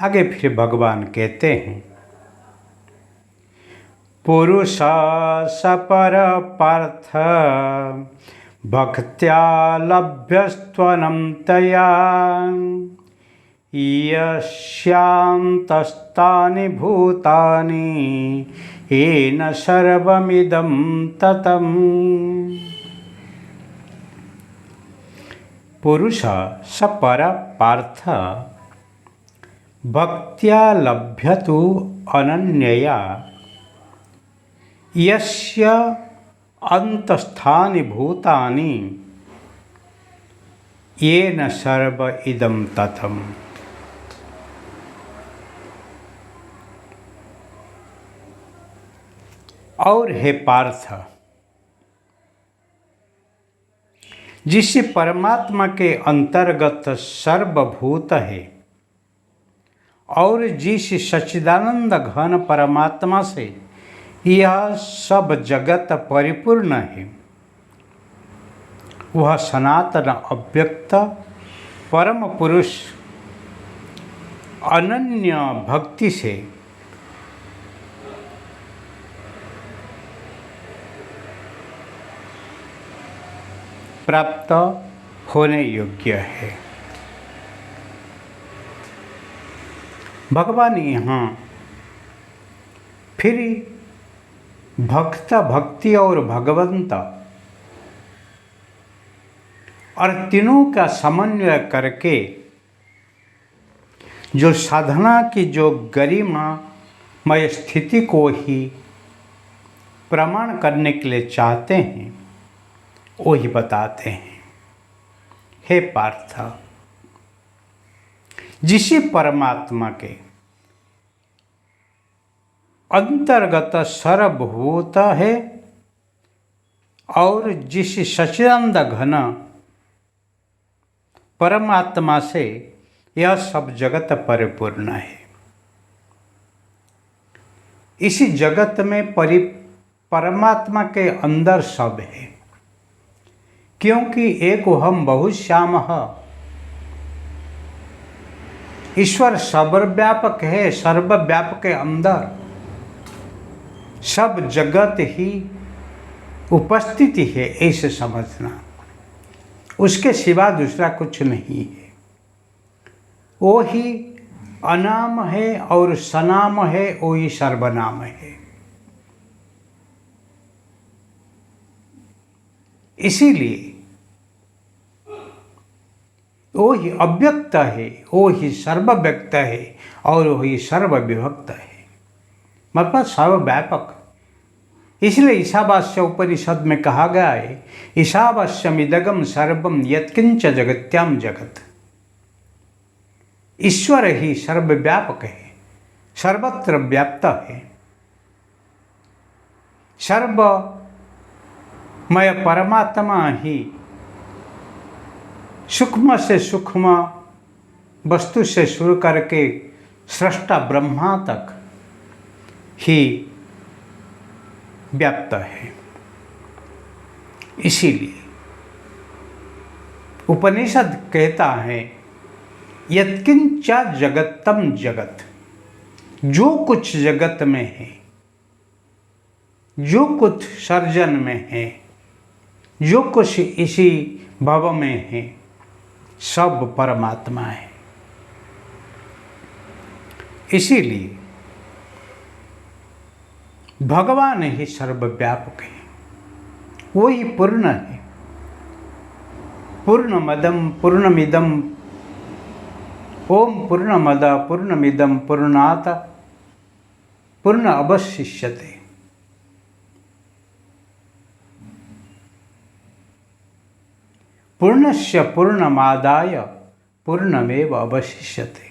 आगे फिर भगवान कहते हैं, पुरुषा सपर पार्थ भक्त्या लभ्यस्त्वनन्तया यस्यान्तस्तानि भूतानि येन सर्वमिदं ततम्। पुरुष सपर पार्थ भक्त्या लभ्यतु अनन्यया यस्य अंतस्थानि भूतानि येन सर्व इदं ततम्। और हे पार्थ, जिस परमात्मा के अंतर्गत सर्वभूत है और जिस सच्चिदानंद घन परमात्मा से यह सब जगत परिपूर्ण है, वह सनातन अव्यक्त परम पुरुष अनन्य भक्ति से प्राप्त होने योग्य है। भगवान यहाँ फिर भक्त, भक्ति और भगवंत और तीनों का समन्वय करके जो साधना की जो गरिमामय स्थिति को ही प्रमाण करने के लिए चाहते हैं, वो ही बताते हैं। हे पार्थ, जिस परमात्मा के अंतर्गत सर्वभूत है और जिस सच्चिदानंद घन परमात्मा से यह सब जगत परिपूर्ण है, इसी जगत में परमात्मा के अंदर सब है, क्योंकि एक हम बहुश्यामः, ईश्वर सर्वव्यापक है। सर्वव्यापक के अंदर सब जगत ही उपस्थिति है, ऐसे समझना। उसके सिवा दूसरा कुछ नहीं है। वो ही अनाम है और सनाम है, वो ही सर्वनाम है। इसीलिए वो ही अव्यक्त है, वो ही सर्वव्यक्त है और वो ही सर्वविभक्त है, मतलब सर्वव्यापक। इसलिए ईशावास्य उपनिषद में कहा गया है, ईशावास्यमिदगम सर्वम यत्किंच जगत्याम जगत। ईश्वर ही सर्वव्यापक है, सर्वत्र व्याप्त है। सर्वमय परमात्मा ही सूक्ष्म से सूक्ष्म वस्तु से शुरू करके सृष्टा ब्रह्मा तक ही व्याप्त है। इसीलिए उपनिषद कहता है, यत्किंचा जगत्तम जगत, जो कुछ जगत में है, जो कुछ सर्जन में है, जो कुछ इसी भव में है, सब परमात्मा है। इसीलिए भगवान ही सर्वव्यापक है, वो ही पूर्ण है। पूर्णमदम पूर्णमिदम, ओम पूर्णमद पूर्णमिदम पूर्णात् पूर्ण अवशिष्यते। पूर्णस्य पूर्णमादाय पूर्णमेव अवशिष्यते।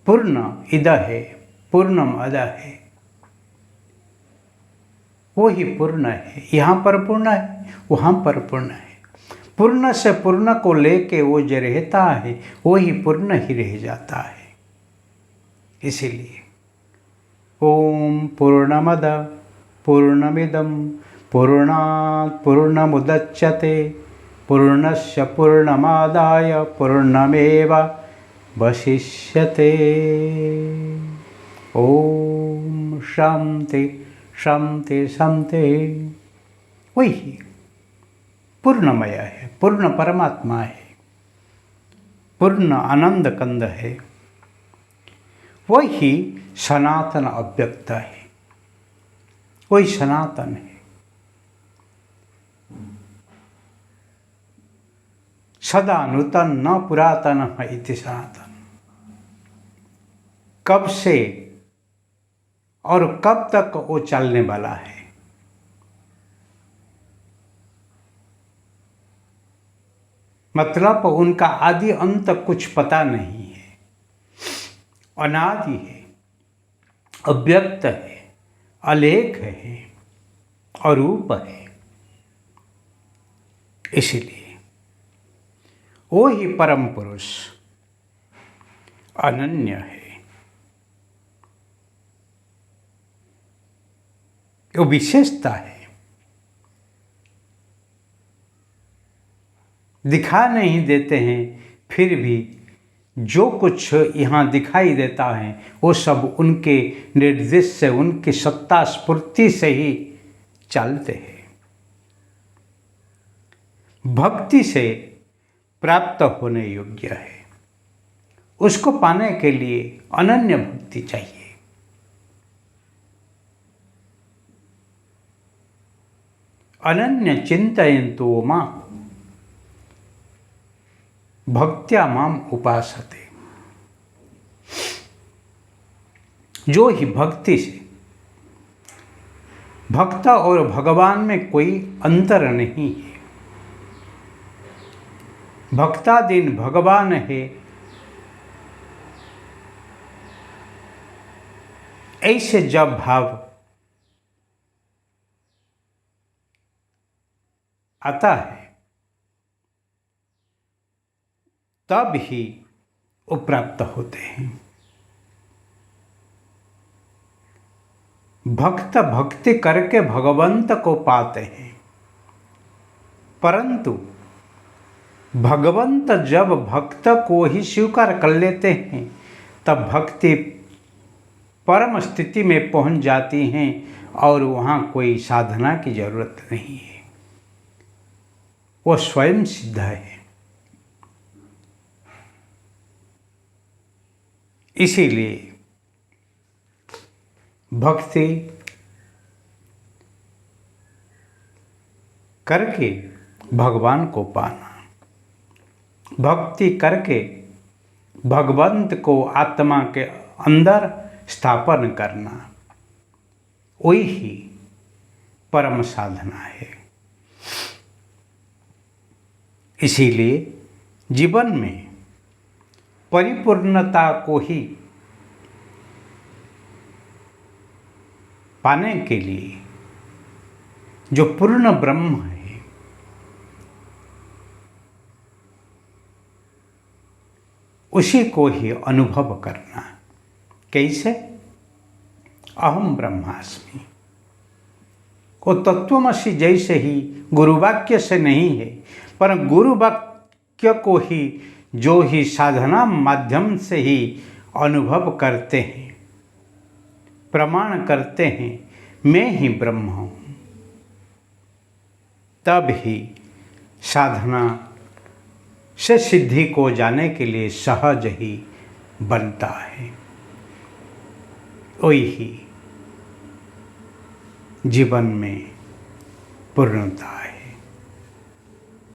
पूर्ण इद है, पूर्णम अद है, वो ही पूर्ण है। यहाँ पर पूर्ण है, वहाँ पर पूर्ण है। पूर्ण से पूर्ण को लेके वो जो रहता है, वो ही पूर्ण ही रह जाता है। इसीलिए ओम पूर्णमद पूर्णमिदम पूर्णात् पूर्णमुदच्यते पूर्णस्य पूर्णमादाय पूर्णमेव वशिष्यते। ओम शांति शांति शांति। वही पूर्णमय है, पूर्ण परमात्मा है, पूर्ण आनंद कंद है, वही सनातन अव्यक्त है, वही सनातन है। सदा नूतन न पुरातन इति सनातन। कब से और कब तक वो चलने वाला है। मतलब उनका आदि अंत कुछ पता नहीं है, अनादि है, अव्यक्त है, अलेख है, अरूप है। इसलिए वो ही परम पुरुष अनन्य है, वो विशेषता है। दिखा नहीं देते हैं, फिर भी जो कुछ यहाँ दिखाई देता है वो सब उनके निर्देश से, उनकी सत्ता स्फूर्ति से ही चलते हैं। भक्ति से प्राप्त होने योग्य है, उसको पाने के लिए अनन्य भक्ति चाहिए। अनन्य चिंतयन्तु मां भक्त्या माम उपासते। जो ही भक्ति से, भक्त और भगवान में कोई अंतर नहीं है, भक्ताधीन भगवान है, ऐसे जब भाव आता है तब ही वो प्राप्त होते हैं। भक्त भक्ति करके भगवंत को पाते हैं, परंतु भगवंत जब भक्त को ही स्वीकार कर लेते हैं तब भक्ति परम स्थिति में पहुंच जाती हैं और वहाँ कोई साधना की जरूरत नहीं है, वो स्वयं सिद्ध है। इसीलिए भक्ति करके भगवान को पाना, भक्ति करके भगवंत को आत्मा के अंदर स्थापन करना, वही ही परम साधना है। इसीलिए जीवन में परिपूर्णता को ही पाने के लिए जो पूर्ण ब्रह्म है, उसी को ही अनुभव करना। कैसे? अहम ब्रह्मास्मि। वो तत्वमसि जैसे ही गुरु वाक्य से नहीं है, पर गुरु वाक्य को ही जो ही साधना माध्यम से ही अनुभव करते हैं, प्रमाण करते हैं मैं ही ब्रह्म हूँ, तब ही साधना से सिद्धि को जाने के लिए सहज ही बनता है। वही ही जीवन में पूर्णता है।